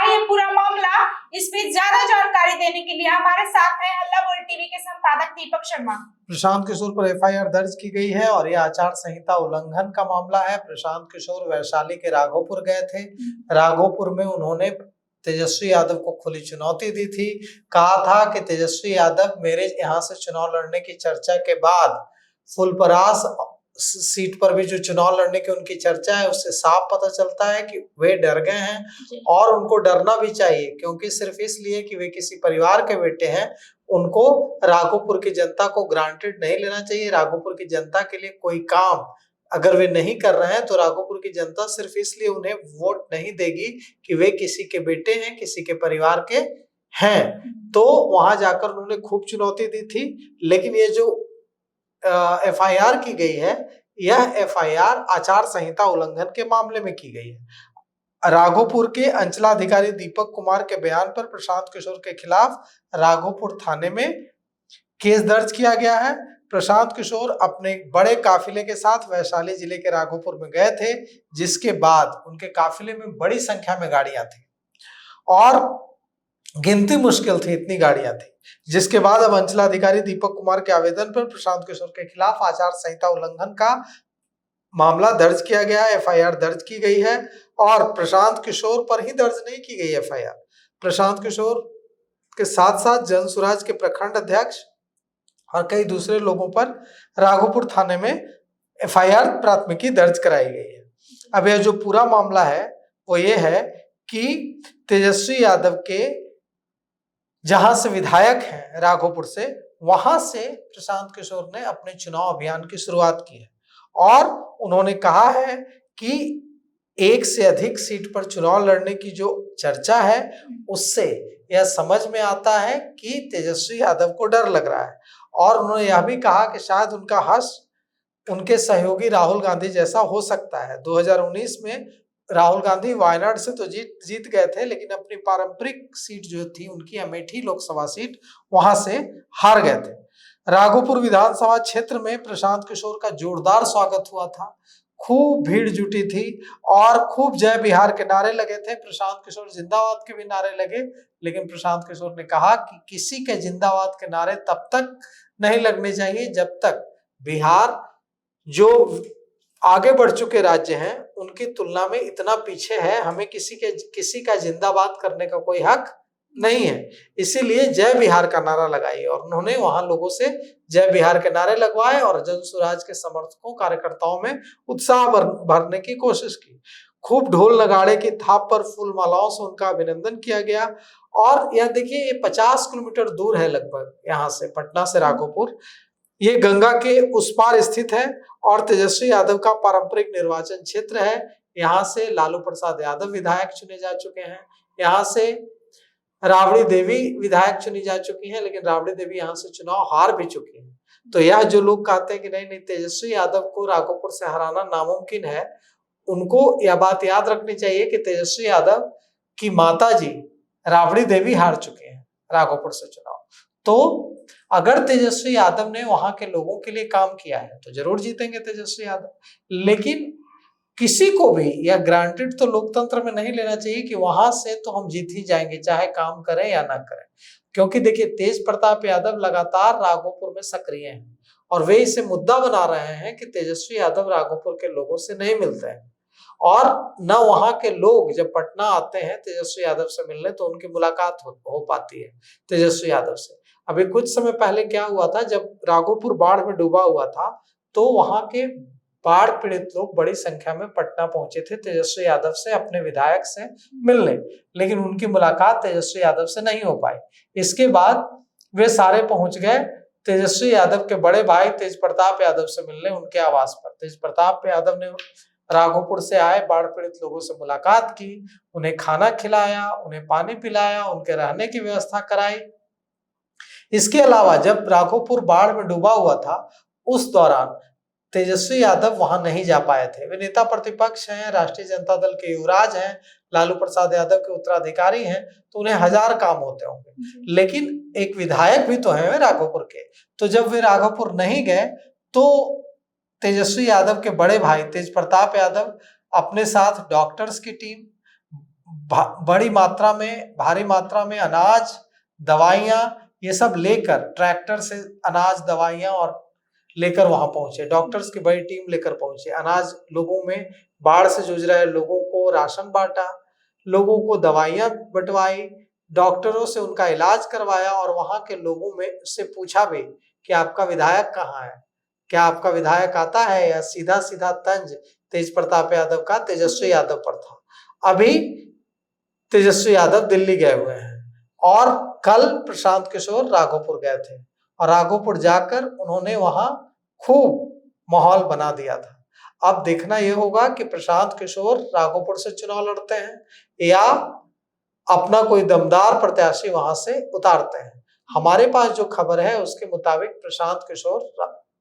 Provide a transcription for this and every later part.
है ये पूरा मामला, इस पे ज्यादा जानकारी देने के लिए हमारे साथ है हल्ला बोल टीवी के संपादक दीपक शर्मा। प्रशांत किशोर पर एफआईआर दर्ज की गई है और यह आचार संहिता उल्लंघन का मामला है। प्रशांत किशोर वैशाली के राघोपुर गए थे। राघोपुर में उन्होंने तेजस्वी यादव को खुली चुनौती दी थी। कहा था कि तेजस्वी यादव मेरे यहाँ से चुनाव लड़ने की चर्चा के बाद फुलपरास सीट पर भी जो चुनाव लड़ने की उनकी चर्चा है उससे साफ पता चलता है कि वे डर गए हैं और उनको डरना भी चाहिए, क्योंकि सिर्फ इसलिए कि वे किसी परिवार के बेटे हैं उनको राघोपुर की जनता को ग्रांटेड नहीं लेना चाहिए। राघोपुर की जनता के लिए कोई काम अगर वे नहीं कर रहे हैं तो राघोपुर की जनता सिर्फ इसलिए उन्हें वोट नहीं देगी कि वे किसी के बेटे हैं, किसी के परिवार के हैं। तो वहां जाकर उन्होंने खूब चुनौती दी थी। लेकिन ये जो एफआईआर की गई है, यह एफआईआर आचार संहिता उल्लंघन के मामले में की गई है। राघोपुर के अंचलाधिकारी दीपक कुमार के बयान पर प्रशांत किशोर के खिलाफ राघोपुर थाने में केस दर्ज किया गया है। प्रशांत किशोर अपने बड़े काफिले के साथ वैशाली जिले के राघोपुर में गए थे, जिसके बाद उनके काफिले में बड़ी संख्या में गाड़ियां थी और गिनती मुश्किल थी, इतनी गाड़ियां थी। जिसके बाद अब अंचलाधिकारी दीपक कुमार के आवेदन पर प्रशांत किशोर के खिलाफ आचार संहिता उल्लंघन का मामला दर्ज किया गया है। एफआईआर दर्ज की गई है और प्रशांत किशोर पर ही दर्ज नहीं की गई एफआईआर, प्रशांत किशोर के साथ साथ जनसुराज के प्रखंड अध्यक्ष और कई दूसरे लोगों पर राघोपुर थाने में एफआईआर प्राथमिकी दर्ज कराई गई है। अब यह जो पूरा मामला है वो ये है कि तेजस्वी यादव के जहां से विधायक हैं राघोपुर से, वहां से प्रशांत किशोर ने अपने चुनाव अभियान की शुरुआत की है और उन्होंने कहा है कि एक से अधिक सीट पर चुनाव लड़ने की जो चर्चा है उससे यह समझ में आता है कि तेजस्वी यादव को डर लग रहा है। और उन्होंने यह भी कहा कि शायद उनका हश्र उनके सहयोगी राहुल गांधी जैसा हो सकता है। 2019 में राहुल गांधी वायनाड से तो जीत गए थे, लेकिन अपनी पारंपरिक सीट जो थी उनकी अमेठी लोकसभा सीट, वहां से हार गए थे। राघोपुर विधानसभा क्षेत्र में प्रशांत किशोर का जोरदार स्वागत हुआ था, खूब भीड़ जुटी थी और खूब जय बिहार के नारे लगे थे। प्रशांत किशोर जिंदाबाद के भी नारे लगे, लेकिन प्रशांत किशोर ने कहा कि किसी के जिंदाबाद के नारे तब तक नहीं लगने चाहिए जब तक बिहार जो आगे बढ़ चुके राज्य हैं उनकी तुलना में इतना पीछे है, हमें किसी का जिंदाबाद करने का कोई हक नहीं है। इसीलिए जय बिहार का नारा लगाइए और उन्होंने वहां लोगों से जय बिहार के नारे लगवाए और जनसुराज के समर्थकों कार्यकर्ताओं में उत्साह भरने की कोशिश की। खूब ढोल नगाड़े की थाप पर फूल मालाओं से उनका अभिनंदन किया गया। और यह देखिए, ये 50 किलोमीटर दूर है लगभग यहाँ से, पटना से राघोपुर। ये गंगा के उस पार स्थित है और तेजस्वी यादव का पारंपरिक निर्वाचन क्षेत्र है। यहाँ से लालू प्रसाद यादव विधायक चुने जा चुके हैं, यहाँ से राबड़ी देवी विधायक चुनी जा चुकी हैं, लेकिन राबड़ी देवी यहाँ से चुनाव हार भी चुकी हैं। तो यह जो लोग कहते हैं कि नहीं तेजस्वी यादव को राघोपुर से हराना नामुमकिन है, उनको यह बात याद रखनी चाहिए कि तेजस्वी यादव की माता जी राबड़ी देवी हार चुके हैं राघोपुर से चुनाव। तो अगर तेजस्वी यादव ने वहां के लोगों के लिए काम किया है तो जरूर जीतेंगे तेजस्वी यादव। लेकिन किसी को भी यह ग्रांटेड तो लोकतंत्र में नहीं लेना चाहिए कि वहां से तो हम जीत ही जाएंगे चाहे काम करें या ना करें, क्योंकि देखिए तेज प्रताप यादव लगातार राघोपुर में सक्रिय हैं और वे इसे मुद्दा बना रहे हैं कि तेजस्वी यादव राघोपुर के लोगों से नहीं मिलते हैं और न वहां के लोग जब पटना आते हैं तेजस्वी यादव से मिलने तो उनकी मुलाकात हो पाती है तेजस्वी यादव से। अभी कुछ समय पहले क्या हुआ था, जब राघोपुर बाढ़ में डूबा हुआ था तो वहां के बाढ़ पीड़ित लोग बड़ी संख्या में पटना पहुंचे थे तेजस्वी यादव से अपने विधायक से मिलने, लेकिन उनकी मुलाकात तेजस्वी यादव से नहीं हो पाई। इसके बाद वे सारे पहुंच गए तेजस्वी यादव के बड़े भाई तेज प्रताप यादव से मिलने उनके आवास पर। तेज प्रताप यादव ने राघोपुर से आए बाढ़ पीड़ित लोगों से मुलाकात की, उन्हें खाना खिलाया, उन्हें पानी पिलाया, उनके रहने की व्यवस्था कराई। इसके अलावा जब राघोपुर बाढ़ में डूबा हुआ था उस दौरान तेजस्वी यादव वहां नहीं जा पाए थे। वे नेता प्रतिपक्ष हैं, राष्ट्रीय जनता दल के युवराज हैं, लालू प्रसाद यादव के उत्तराधिकारी हैं, तो उन्हें हजार काम होते होंगे, लेकिन एक विधायक भी तो है राघोपुर के। तो जब वे राघोपुर नहीं गए तो तेजस्वी यादव के बड़े भाई तेज प्रताप यादव अपने साथ डॉक्टर्स की टीम, भारी मात्रा में अनाज, दवाइयां, ये सब लेकर ट्रैक्टर से अनाज, दवाइयां और लेकर वहां पहुंचे। डॉक्टर्स की बड़ी टीम लेकर पहुंचे। अनाज लोगों में, बाढ़ से जूझ रहे लोगों को राशन बांटा, लोगों को दवाइयां बंटवाई, डॉक्टरों से उनका इलाज करवाया और वहां के लोगों में से पूछा भी कि आपका विधायक कहाँ है, क्या आपका विधायक आता है, या सीधा सीधा तंज तेज प्रताप यादव का तेजस्वी यादव पर था। अभी तेजस्वी यादव दिल्ली गए हुए हैं और कल प्रशांत किशोर राघोपुर गए थे और राघोपुर जाकर उन्होंने वहां खूब माहौल बना दिया था। अब देखना यह होगा कि प्रशांत किशोर राघोपुर से चुनाव लड़ते हैं या अपना कोई दमदार प्रत्याशी वहां से उतारते हैं। हमारे पास जो खबर है उसके मुताबिक प्रशांत किशोर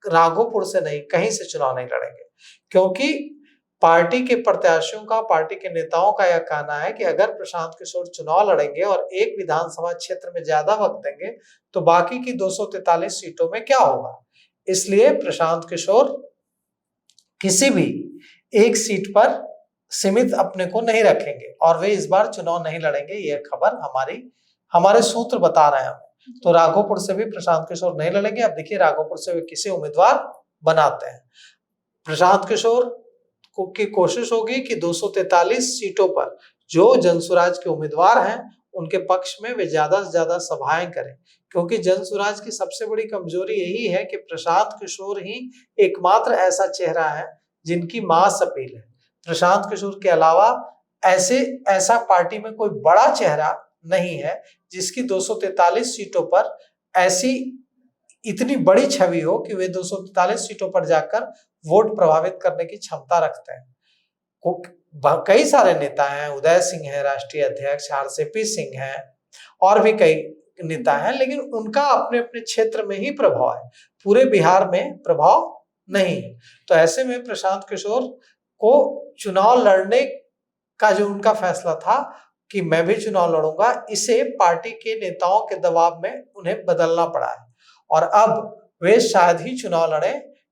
राघोपुर से नहीं, कहीं से चुनाव नहीं लड़ेंगे, क्योंकि पार्टी के प्रत्याशियों का, पार्टी के नेताओं का यह कहना है कि अगर प्रशांत किशोर चुनाव लड़ेंगे और एक विधानसभा क्षेत्र में ज्यादा वक्त देंगे तो बाकी की 243 सीटों में क्या होगा। इसलिए प्रशांत किशोर किसी भी एक सीट पर सीमित अपने को नहीं रखेंगे और वे इस बार चुनाव नहीं लड़ेंगे। यह खबर हमारे सूत्र बता रहे हैं। तो राघोपुर से भी प्रशांत किशोर नहीं लड़ेंगे। अब देखिए राघोपुर से वे किसे उम्मीदवार बनाते हैं। प्रशांत किशोर की कोशिश होगी कि 243 सीटों पर जो जनसुराज के उम्मीदवार हैं उनके पक्ष में वे ज्यादा से ज्यादा सभाएं करें, क्योंकि जनसुराज की सबसे बड़ी कमजोरी यही है कि प्रशांत किशोर ही एकमात्र ऐसा चेहरा है जिनकी मास अपील है। प्रशांत किशोर के अलावा ऐसा पार्टी में कोई बड़ा चेहरा नहीं है जिसकी 243 सीटों पर ऐसी इतनी बड़ी छवि हो कि वे 243 सीटों पर जाकर वोट प्रभावित करने की क्षमता रखते हैं। कई सारे नेता हैं, उदय सिंह है राष्ट्रीय अध्यक्ष, आरसीपी सिंह है और भी कई नेता हैं, लेकिन उनका अपने अपने क्षेत्र में ही प्रभाव है, पूरे बिहार में प्रभाव नहीं है। तो ऐसे में प्रशांत किशोर को चुनाव लड़ने का जो उनका फैसला था कि मैं भी चुनाव लड़ूंगा, इसे पार्टी के नेताओं के दबाव में उन्हें बदलना पड़ा है और अब वे शायद ही चुनाव लड़े,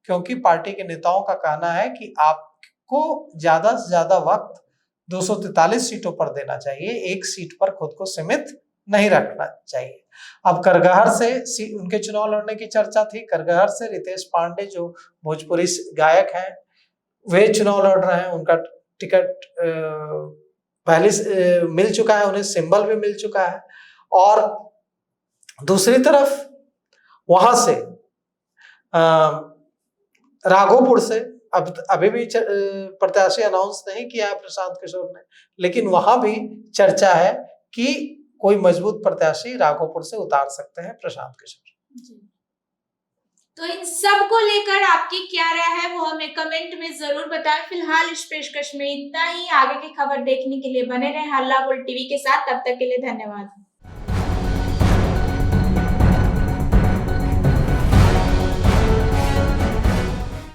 क्योंकि पार्टी के नेताओं का कहना है कि आपको ज्यादा से ज्यादा वक्त 243 सीटों पर देना चाहिए, एक सीट पर खुद को सीमित नहीं रखना चाहिए। अब करगहर से उनके चुनाव लड़ने की चर्चा थी। करगहर से रितेश पांडे जो भोजपुरी गायक हैं वे चुनाव लड़ रहे हैं। उनका टिकट पहले मिल चुका है, उन्हें सिंबल भी मिल चुका है। और दूसरी तरफ वहां से राघोपुर से अभी भी प्रत्याशी अनाउंस नहीं किया है प्रशांत किशोर ने, लेकिन वहां भी चर्चा है कि कोई मजबूत प्रत्याशी राघोपुर से उतार सकते हैं प्रशांत किशोर। तो इन सब को लेकर आपकी क्या राय है वो हमें कमेंट में जरूर बताएं। फिलहाल इस पेशकश में इतना ही। आगे की खबर देखने के लिए बने रहें हल्ला बोल टीवी के साथ। तब तक के लिए धन्यवाद।